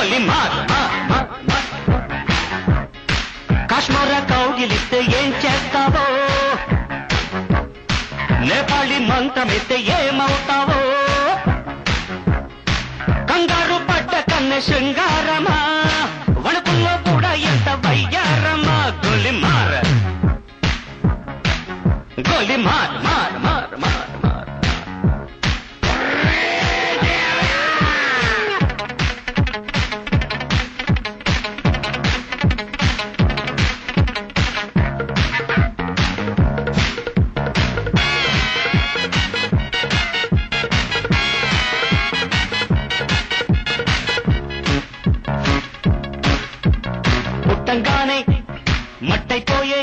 గోలి మార్ కాశ్మీర కౌగిలిస్తే ఏం చేస్తావో నేపాళి మంత్రమిస్తే ఏమవుతావో కంగారు పడ్డ కన్నె శృంగారమా వణుకుల్లో కూడా ఎంత వయ్యారమా గోలి మార్ గోలి మార్ మార్ మార్ మార్ మార్ పుట్టంగానే మట్టైపోయే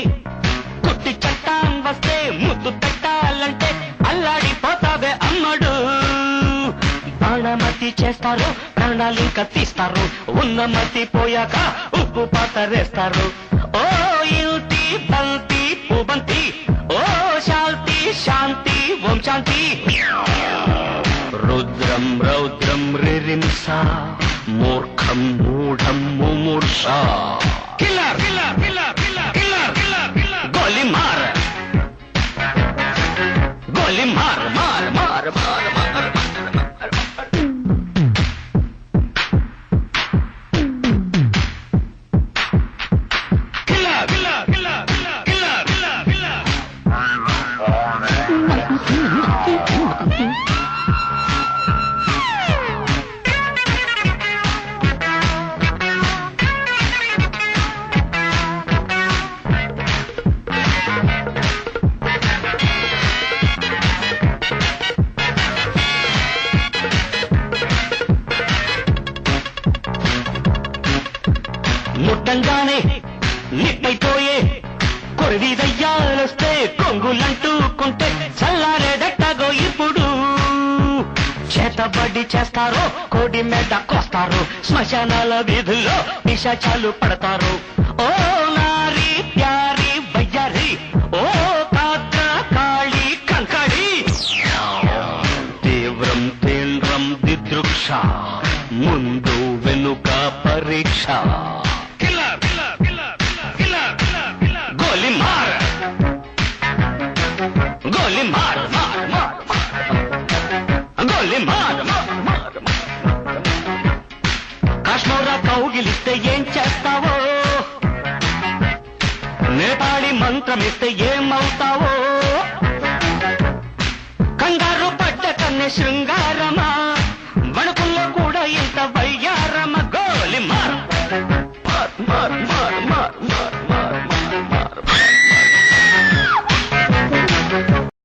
కుట్టి చట్టాం వస్తే ముద్దు పెట్టాలంటే అల్లాడిపోతావే అమ్మడు బాణమతి చేస్తారు ప్రాణాలింక తీస్తారు ఉన్న మతి పోయాక ఉప్పు పాతరేస్తారు ఓ యుతి బంతి పుబంతి ఓ శాంతి శాంతి ఓం శాంతి రుద్రం రౌద్రం రిరింస మూర్ఖం మూఢం ముమూర్ష killer killer killer killer killer killer గోలి మార్ గోలి మార్ మార్ మార్ మార్ మార్ killer killer killer killer killer killer ముట్టంగానే నిప్పైపోయే కొరివి దయ్యాలొస్తే కొంగులంటూకుంటే చల్లారేదట్టగో ఇప్పుడు చేతబడి చేస్తారు కోడి మీద కోస్తారు శ్మశానాల వీధుల్లో పిశాచాలు పడతారు ఓ నారి ప్యారి వయ్యారి ఓ పాత్ర కాళీ కంకడి తీవ్రం తీవ్రం దిదృక్ష ముందు వెనుక పరీక్ష గోలి మార్ గోలి మార్ మార్ మార్ గోలి మార్ మార్ మార్ కాశ్మీర కౌగిలిస్తే ఏం చేస్తావో నేపాళి మంత్రమిస్తే ఏమవుతావో కంగారు పడ్డ కన్నె శృంగారమా